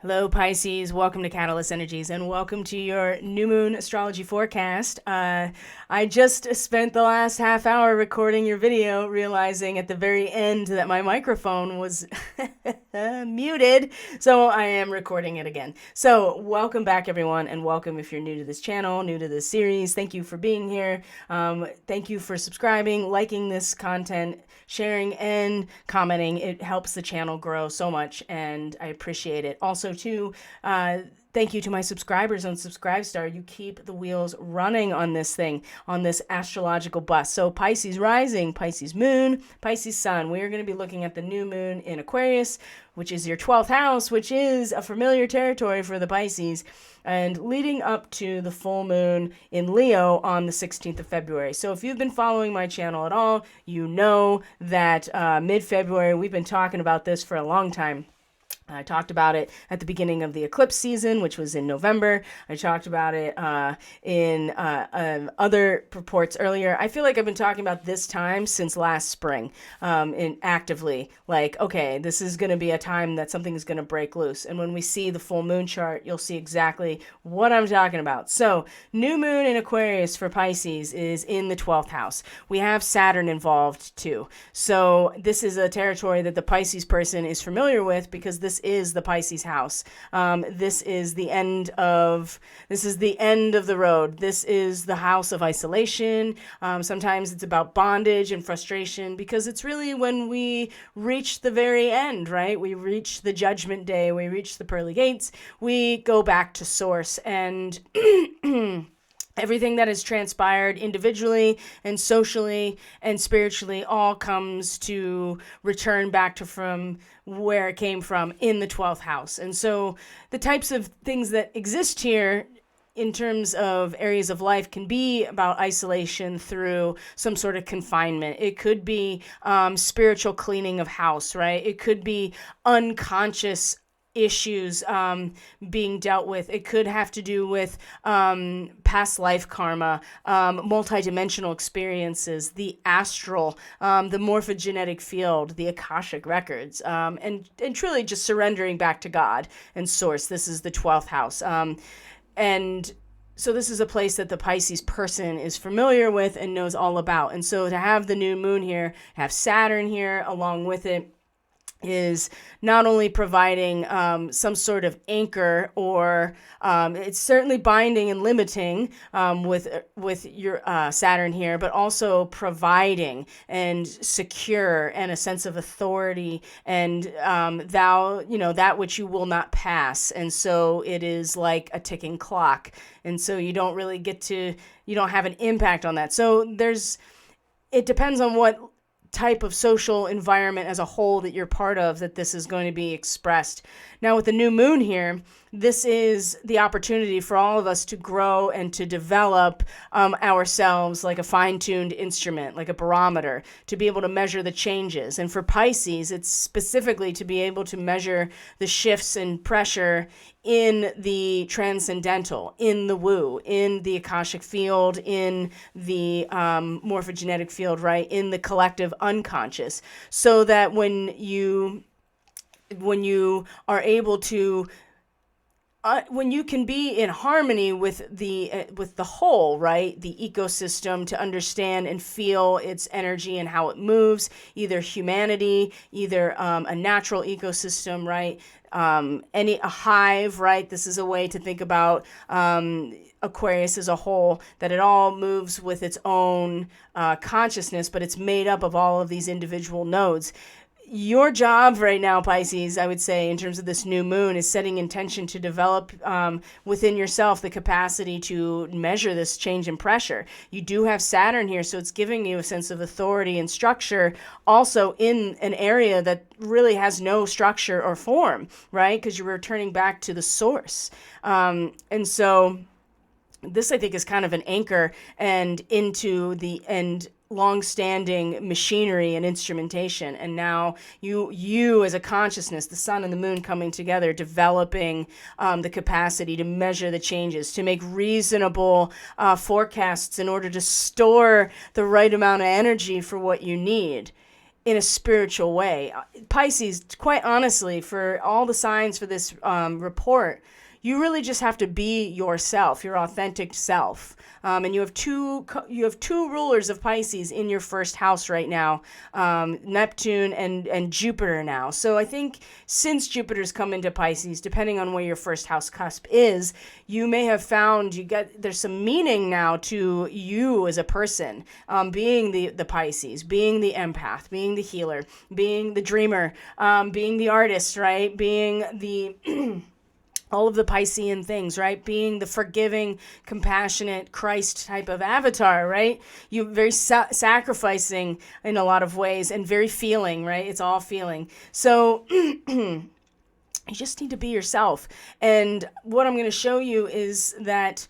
Hello, Pisces. Welcome to Catalyst Energies and welcome to your new moon astrology forecast. I just spent the last half hour recording your video, realizing at the very end that my microphone was muted, so I am recording it again. So welcome back, everyone, and welcome if you're new to this channel, new to this series. Thank you for being here. Thank you for subscribing, liking this content, sharing, and commenting. It helps the channel grow so much, and I appreciate it. Also, too, thank you to my subscribers on Subscribestar. You keep the wheels running on this thing, on this astrological bus. So Pisces rising, Pisces moon, Pisces sun. We are going to be looking at the new moon in Aquarius, which is your 12th house, which is a familiar territory for the Pisces, and leading up to the full moon in Leo on the 16th of February. So if you've been following my channel at all, you know that mid-February, we've been talking about this for a long time. I talked about it at the beginning of the eclipse season, which was in November. I talked about it in other reports earlier. I feel like I've been talking about this time since last spring, actively. Like, okay, this is going to be a time that something is going to break loose. And when we see the full moon chart, you'll see exactly what I'm talking about. So, new moon in Aquarius for Pisces is in the 12th house. We have Saturn involved too. So, this is a territory that the Pisces person is familiar with because this is the Pisces house. This is the end of the road. This is the house of isolation. Sometimes it's about bondage and frustration because it's really when we reach the very end, right? We reach the judgment day. We reach the pearly gates. We go back to source, and everything that has transpired individually and socially and spiritually all comes to return back to from where it came from in the 12th house. And so the types of things that exist here in terms of areas of life can be about isolation through some sort of confinement. It could be spiritual cleaning of house, right? It could be unconscious issues being dealt with. It could have to do with past life karma, multidimensional experiences, the astral, the morphogenetic field, the Akashic records, and truly just surrendering back to God and source. This is the 12th house. And so this is a place that the Pisces person is familiar with and knows all about. And so to have the new moon here, have Saturn here along with it, is not only providing some sort of anchor, or it's certainly binding and limiting with your Saturn here, but also providing and secure and a sense of authority and that which you will not pass. And so it is like a ticking clock. And so you don't have an impact on that. So it depends on what type of social environment as a whole that you're part of that this is going to be expressed. Now with the new moon here, this is the opportunity for all of us to grow and to develop ourselves like a fine-tuned instrument, like a barometer, to be able to measure the changes. And for Pisces, it's specifically to be able to measure the shifts and pressure in the transcendental, in the woo, in the Akashic field, in the morphogenetic field, right, in the collective unconscious, so that when you are able to when you can be in harmony with the whole, right, the ecosystem, to understand and feel its energy and how it moves, either humanity, either a natural ecosystem, right, a hive, right. This is a way to think about Aquarius as a whole, that it all moves with its own consciousness, but it's made up of all of these individual nodes. Your job right now, Pisces, I would say, in terms of this new moon, is setting intention to develop within yourself the capacity to measure this change in pressure. You do have Saturn here, so it's giving you a sense of authority and structure, also in an area that really has no structure or form, right? Because you're returning back to the source. And so this, I think, is kind of an anchor and into the end long-standing machinery and instrumentation. And now you as a consciousness, the sun and the moon coming together, developing the capacity to measure the changes, to make reasonable forecasts in order to store the right amount of energy for what you need. in a spiritual way. Pisces, quite honestly, for all the signs for this report, you really just have to be yourself, your authentic self. And you have two rulers of Pisces in your first house right now, Neptune and Jupiter now. So I think since Jupiter's come into Pisces, depending on where your first house cusp is, you may have found there's some meaning now to you as a person, being the Pisces, being the empath, being the healer, being the dreamer, being the artist, right? Being the all of the Piscean things, right? Being the forgiving, compassionate Christ type of avatar, right? You're very sacrificing in a lot of ways and very feeling, right? It's all feeling. So you just need to be yourself. And what I'm going to show you is that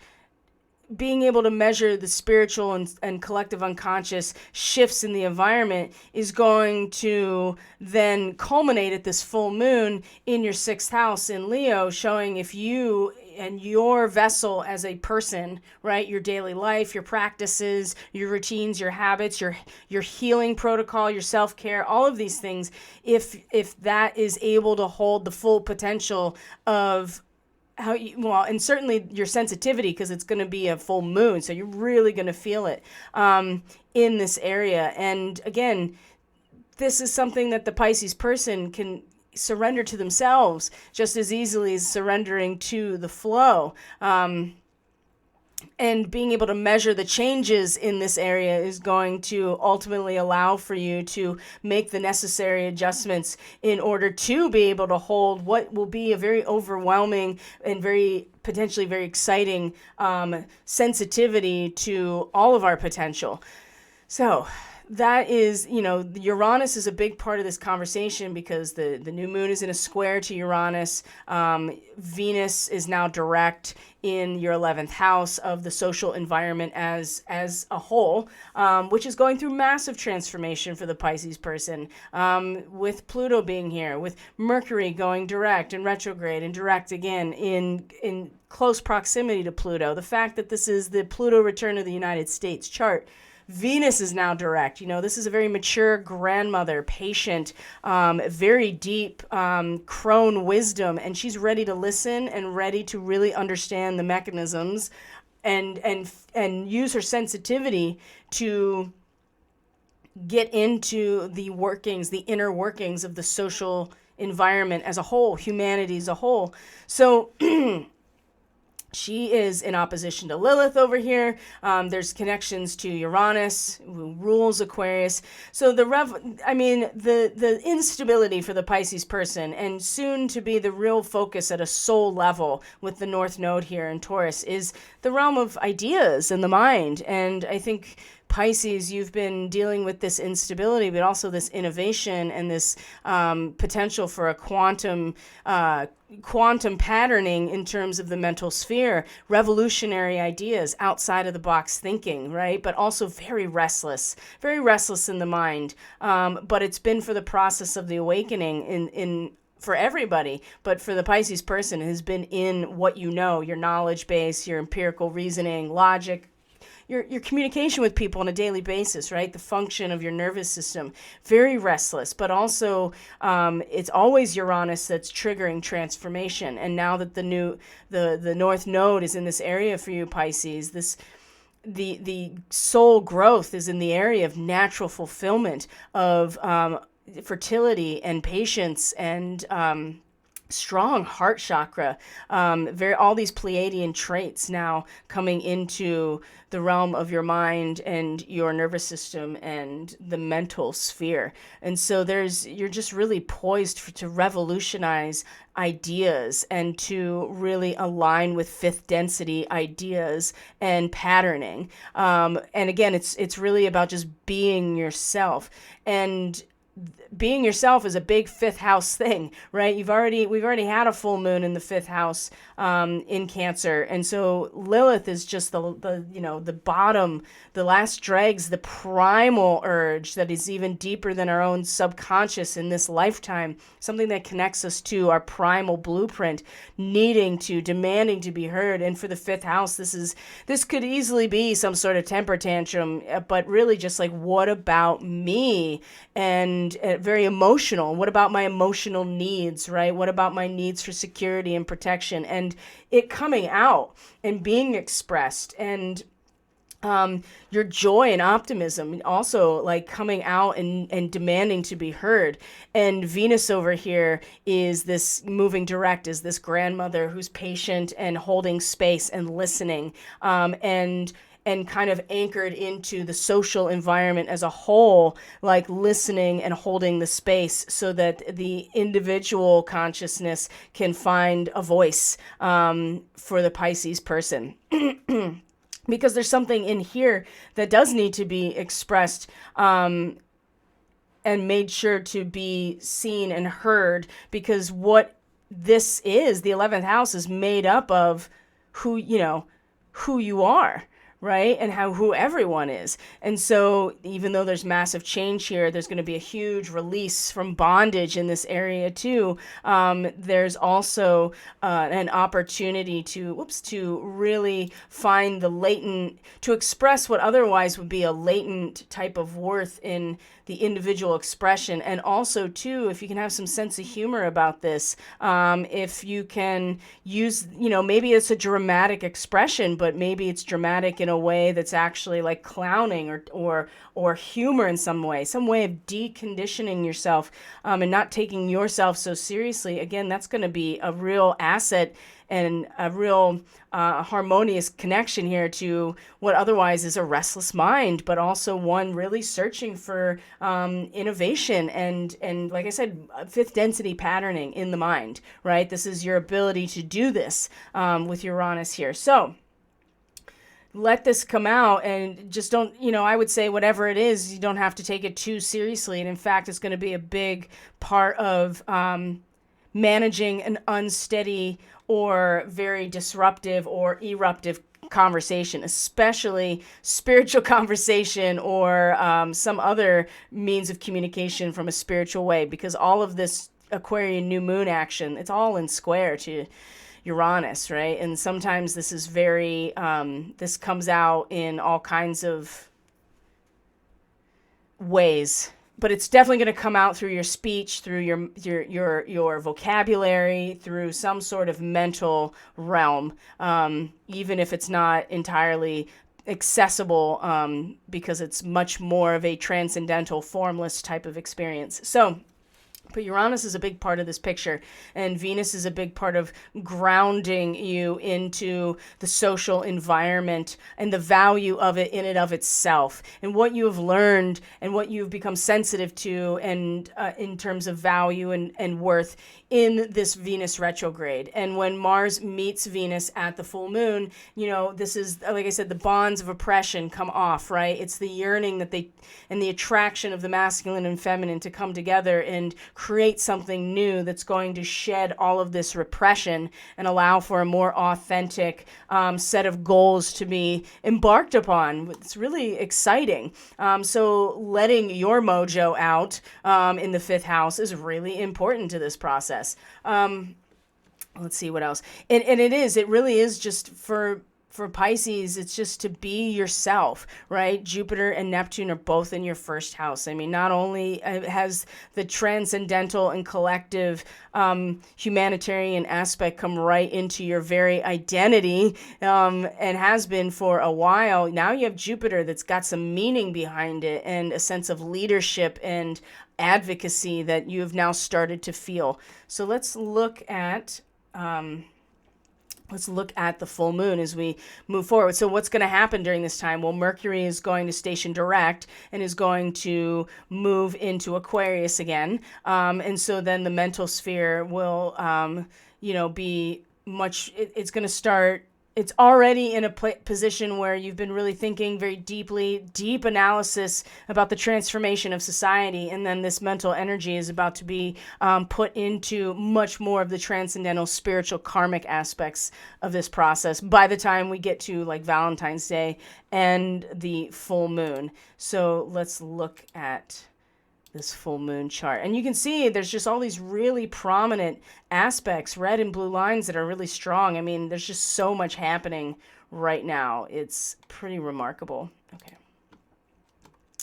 being able to measure the spiritual and collective unconscious shifts in the environment is going to then culminate at this full moon in your sixth house in Leo, showing if you and your vessel as a person, right, your daily life, your practices, your routines, your habits, your healing protocol, your self-care, all of these things, if that is able to hold the full potential of and certainly your sensitivity, because it's going to be a full moon, so you're really going to feel it in this area. And again, this is something that the Pisces person can surrender to themselves just as easily as surrendering to the flow. And being able to measure the changes in this area is going to ultimately allow for you to make the necessary adjustments in order to be able to hold what will be a very overwhelming and potentially very exciting sensitivity to all of our potential. So that is, Uranus is a big part of this conversation because the new moon is in a square to Uranus. Venus is now direct in your 11th house of the social environment as a whole, which is going through massive transformation for the Pisces person, with Pluto being here, with Mercury going direct and retrograde and direct again in close proximity to Pluto. The fact that this is the Pluto return of the United States chart. Venus is now direct. This is a very mature grandmother, patient, very deep crone wisdom, and she's ready to listen and ready to really understand the mechanisms and use her sensitivity to get into the workings, the inner workings of the social environment as a whole, humanity as a whole. So she is in opposition to Lilith over here. There's connections to Uranus, who rules Aquarius. So the instability for the Pisces person, and soon to be the real focus at a soul level with the North Node here in Taurus, is the realm of ideas and the mind. And I think Pisces, you've been dealing with this instability, but also this innovation and this potential for a quantum patterning in terms of the mental sphere, revolutionary ideas, outside of the box thinking, right? But also very restless in the mind. But it's been for the process of the awakening for everybody, but for the Pisces person, it has been in what your knowledge base, your empirical reasoning, logic, your communication with people on a daily basis, right? The function of your nervous system, very restless, but also it's always Uranus that's triggering transformation. And now that the North Node is in this area for you, Pisces, the soul growth is in the area of natural fulfillment of fertility and patience and strong heart chakra, all these Pleiadian traits now coming into the realm of your mind and your nervous system and the mental sphere. And so you're just really poised to revolutionize ideas and to really align with fifth density ideas and patterning. And again, it's really about just being yourself. And being yourself is a big fifth house thing, right? We've already had a full moon in the fifth house in Cancer, and so Lilith is just the bottom, the last dregs, the primal urge that is even deeper than our own subconscious in this lifetime, something that connects us to our primal blueprint, demanding to be heard. And for the fifth house, this could easily be some sort of temper tantrum, but really just like, what about me? And and very emotional. What about my emotional needs, right? What about my needs for security and protection? And it coming out and being expressed, and your joy and optimism also like coming out and demanding to be heard. And Venus over here is this moving direct, is this grandmother who's patient and holding space and listening, and kind of anchored into the social environment as a whole, like listening and holding the space so that the individual consciousness can find a voice for the Pisces person. Because there's something in here that does need to be expressed and made sure to be seen and heard, because what this is, the 11th house, is made up of who you are, right? And who everyone is. And so even though there's massive change here, there's going to be a huge release from bondage in this area too. There's also an opportunity to really find the latent, to express what otherwise would be a latent type of worth in the individual expression. And also too, if you can have some sense of humor about this, if you can use, maybe it's a dramatic expression, but maybe it's dramatic in a way that's actually like clowning or humor in some way of deconditioning yourself, and not taking yourself so seriously. Again, that's going to be a real asset and a real harmonious connection here to what otherwise is a restless mind, but also one really searching for innovation and like I said, fifth density patterning in the mind, right? This is your ability to do this with Uranus here. So let this come out, and just don't, I would say whatever it is, you don't have to take it too seriously. And in fact, it's going to be a big part of managing an unsteady or very disruptive or eruptive conversation, especially spiritual conversation or some other means of communication from a spiritual way, because all of this Aquarian new moon action, it's all in square to Uranus, right? And sometimes this is very, this comes out in all kinds of ways, but it's definitely going to come out through your speech, through your vocabulary, through some sort of mental realm, even if it's not entirely accessible, because it's much more of a transcendental, formless type of experience. So, but Uranus is a big part of this picture, and Venus is a big part of grounding you into the social environment and the value of it in and of itself, and what you have learned and what you've become sensitive to, and in terms of value and worth in this Venus retrograde. And when Mars meets Venus at the full moon, this is, like I said, the bonds of oppression come off, right? It's the yearning and the attraction of the masculine and feminine to come together and create something new that's going to shed all of this repression and allow for a more authentic set of goals to be embarked upon. It's really exciting. So letting your mojo out in the fifth house is really important to this process. Let's see what else. And it really is just for Pisces, it's just to be yourself, right? Jupiter and Neptune are both in your first house. I mean, not only has the transcendental and collective humanitarian aspect come right into your very identity, and has been for a while. Now you have Jupiter that's got some meaning behind it and a sense of leadership and advocacy that you have now started to feel. So let's look at the full moon as we move forward. So what's going to happen during this time? Well, Mercury is going to station direct and is going to move into Aquarius again. And so then the mental sphere will, be much, it's going to start. It's already in a position where you've been really thinking very deep analysis about the transformation of society. And then this mental energy is about to be put into much more of the transcendental, spiritual, karmic aspects of this process by the time we get to like Valentine's Day and the full moon. So let's look at this full moon chart. And you can see there's just all these really prominent aspects, red and blue lines that are really strong. I mean, there's just so much happening right now. It's pretty remarkable. Okay.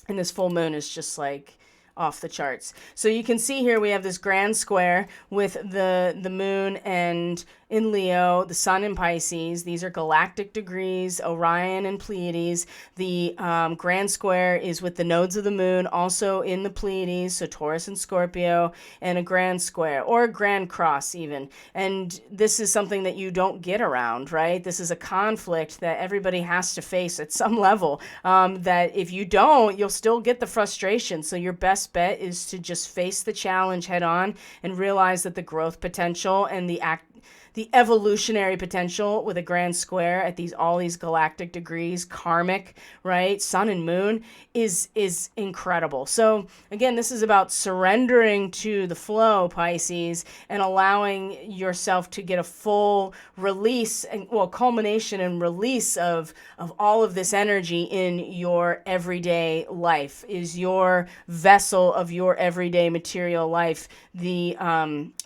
And this full moon is just like off the charts. So you can see here we have this grand square with the moon and in Leo, the sun in Pisces. These are galactic degrees, Orion and Pleiades. The grand square is with the nodes of the moon also in the Pleiades, so Taurus and Scorpio, and a grand square or a grand cross even. And this is something that you don't get around, right? This is a conflict that everybody has to face at some level, that if you don't, you'll still get the frustration. So your best bet is to just face the challenge head on and realize that the growth potential and the evolutionary potential with a grand square at all these galactic degrees, karmic, right? Sun and moon is incredible. So again, this is about surrendering to the flow, Pisces, and allowing yourself to get a full release and culmination and release of all of this energy in your everyday life. Is your vessel of your everyday material life the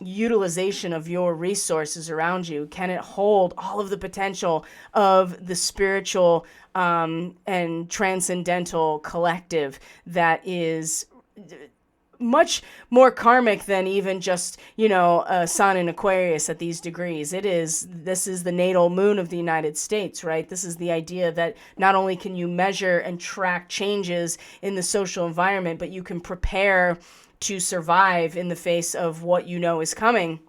utilization of your resources around you? Can it hold all of the potential of the spiritual and transcendental collective that is much more karmic than even just, a sun in Aquarius at these degrees? This is the natal moon of the United States, right? This is the idea that not only can you measure and track changes in the social environment, but you can prepare to survive in the face of what you know is coming.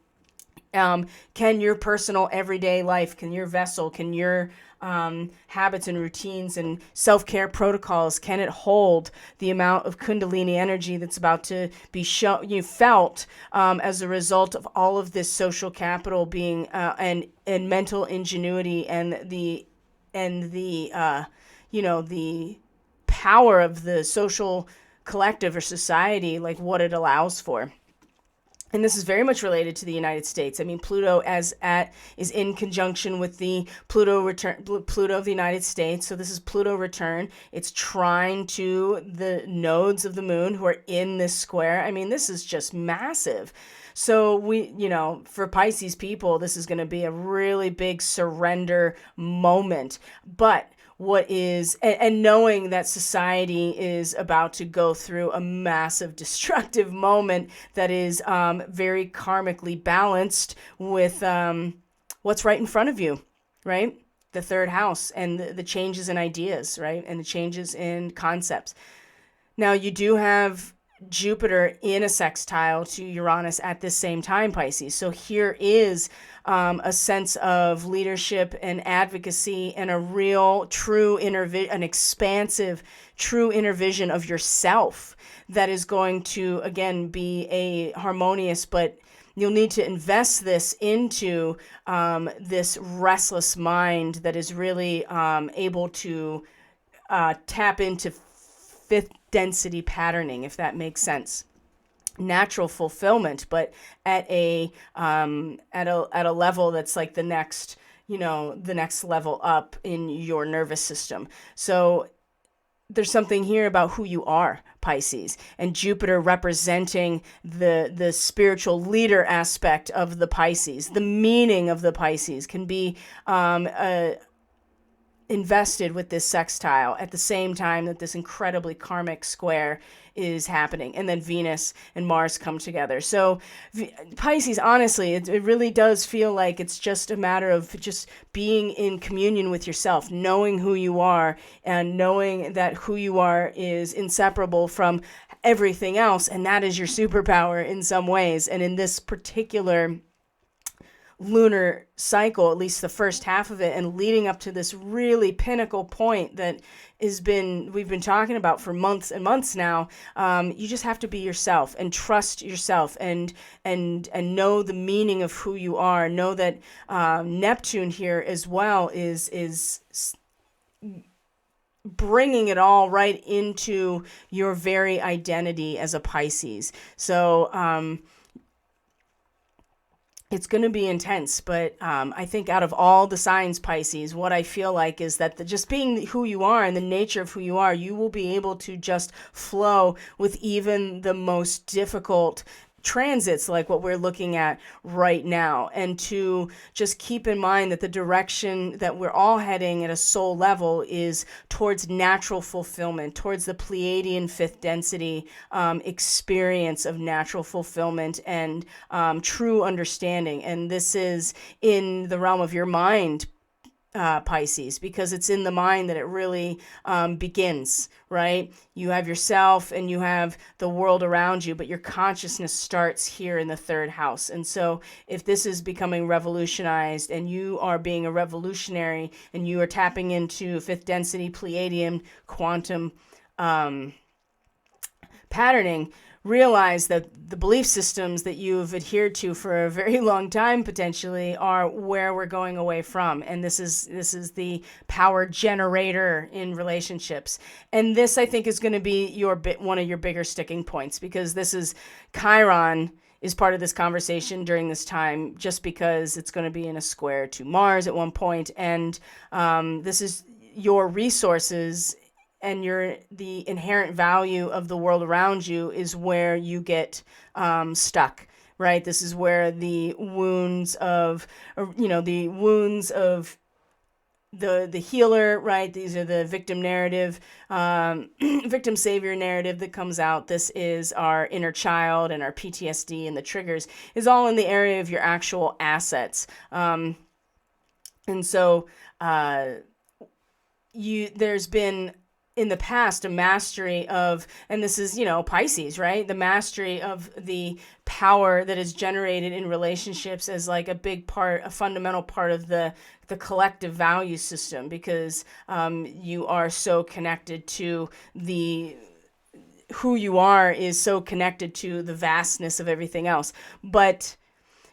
Can your personal everyday life, can your vessel, can your habits and routines and self-care protocols, can it hold the amount of Kundalini energy that's about to be felt as a result of all of this social capital being and mental ingenuity and the power of the social collective or society, like what it allows for. And this is very much related to the United States. I mean, Pluto is in conjunction with the Pluto return, Pluto of the United States. So this is Pluto return. It's trine to the nodes of the moon who are in this square. I mean, this is just massive. So for Pisces people, this is going to be a really big surrender moment. But and knowing that society is about to go through a massive destructive moment that is very karmically balanced with what's right in front of you, right? The third house and the changes in ideas, right? And the changes in concepts. Now, you do have Jupiter in a sextile to Uranus at this same time, Pisces. So here is a sense of leadership and advocacy and a real, true an expansive, true inner vision of yourself that is going to, again, be a harmonious, but you'll need to invest this into this restless mind that is really able to tap into fifth density patterning, if that makes sense. Natural fulfillment, but at a level that's like the next level up in your nervous system. So there's something here about who you are, Pisces, and Jupiter representing the spiritual leader aspect of the Pisces. The meaning of the Pisces can be invested with this sextile at the same time that this incredibly karmic square is happening. And then Venus and Mars come together. So Pisces, honestly, it really does feel like it's just a matter of just being in communion with yourself, knowing who you are and knowing that who you are is inseparable from everything else. And that is your superpower in some ways. And in this particular lunar cycle, at least the first half of it, and leading up to this really pinnacle point that we've been talking about for months and months now, you just have to be yourself and trust yourself and know the meaning of who you are. Know that Neptune here as well is bringing it all right into your very identity as a Pisces. So it's going to be intense, but I think out of all the signs, Pisces, what I feel like is that just being who you are and the nature of who you are, you will be able to just flow with even the most difficult transits like what we're looking at right now, and to just keep in mind that the direction that we're all heading at a soul level is towards natural fulfillment, towards the Pleiadian fifth density experience of natural fulfillment and true understanding. And this is in the realm of your mind, Pisces, because it's in the mind that it really begins, right? You have yourself and you have the world around you, but your consciousness starts here in the third house. And so if this is becoming revolutionized and you are being a revolutionary and you are tapping into fifth density Pleiadian quantum patterning, realize that the belief systems that you've adhered to for a very long time potentially are where we're going away from. And this is the power generator in relationships. And this, I think, is going to be one of your bigger sticking points, because this is Chiron is part of this conversation during this time, just because it's going to be in a square to Mars at one point. And this is your resources and the inherent value of the world around you is where you get stuck, right? This is where the wounds of the healer, right? These are the victim narrative, victim savior narrative that comes out. This is our inner child, and our PTSD and the triggers is all in the area of your actual assets. And so there's been in the past a mastery of, and this is, Pisces, right? The mastery of the power that is generated in relationships as like a fundamental part of the collective value system, because you are so connected to who you are is so connected to the vastness of everything else. But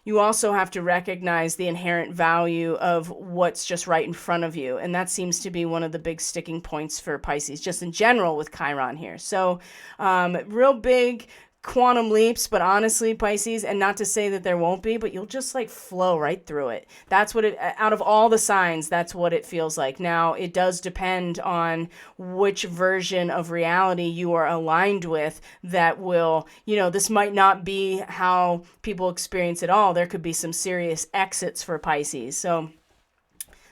you also have to recognize the inherent value of what's just right in front of you. And that seems to be one of the big sticking points for Pisces, just in general with Chiron here. So real big quantum leaps, but honestly, Pisces, and not to say that there won't be, but you'll just like flow right through it. That's what out of all the signs, that's what it feels like. Now, it does depend on which version of reality you are aligned with that will, this might not be how people experience it all. There could be some serious exits for Pisces. So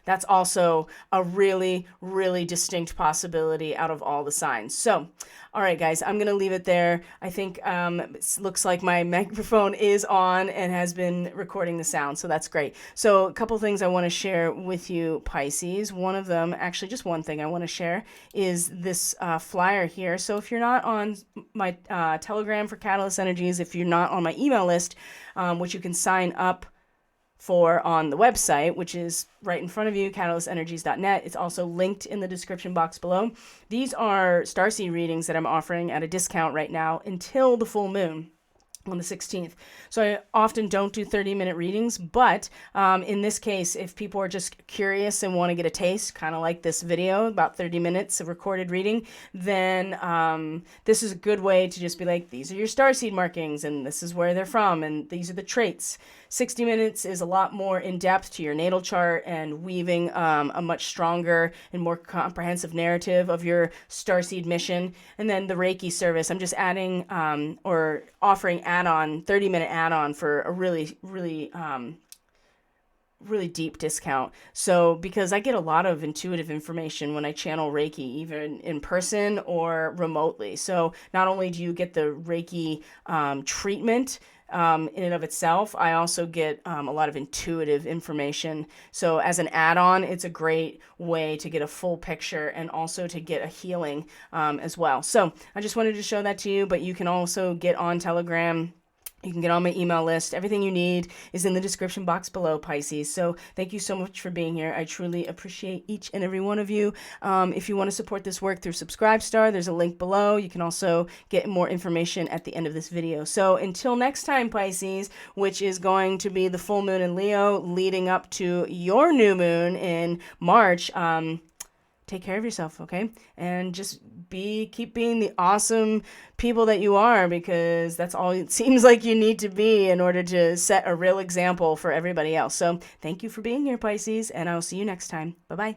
that's also a really, really distinct possibility out of all the signs. So, all right, guys, I'm going to leave it there. I think it looks like my microphone is on and has been recording the sound, so that's great. So a couple things I want to share with you, Pisces. One of them, actually just one thing I want to share, is this flyer here. So if you're not on my Telegram for Catalyst Energies, if you're not on my email list, which you can sign up for on the website, which is right in front of you, catalystenergies.net. It's also linked in the description box below. These are starseed readings that I'm offering at a discount right now until the full moon on the 16th. So I often don't do 30-minute readings, but in this case, if people are just curious and want to get a taste, kind of like this video, about 30 minutes of recorded reading, then this is a good way to just be like, these are your starseed markings, and this is where they're from, and these are the traits. 60 minutes is a lot more in-depth to your natal chart and weaving a much stronger and more comprehensive narrative of your starseed mission. And then the Reiki service, I'm just adding or offering add-on, 30-minute add-on for a really, really, really deep discount. So because I get a lot of intuitive information when I channel Reiki, even in person or remotely. So not only do you get the Reiki treatment in and of itself, I also get a lot of intuitive information. So as an add-on, it's a great way to get a full picture and also to get a healing as well. So I just wanted to show that to you, but you can also get on Telegram. You can get on my email list. Everything you need is in the description box below, Pisces. So thank you so much for being here. I truly appreciate each and every one of you. If you want to support this work through Subscribestar, there's a link below. You can also get more information at the end of this video. So until next time, Pisces, which is going to be the full moon in Leo leading up to your new moon in March, take care of yourself, okay? And just keep being the awesome people that you are, because that's all it seems like you need to be in order to set a real example for everybody else. So thank you for being here, Pisces, and I'll see you next time. Bye-bye.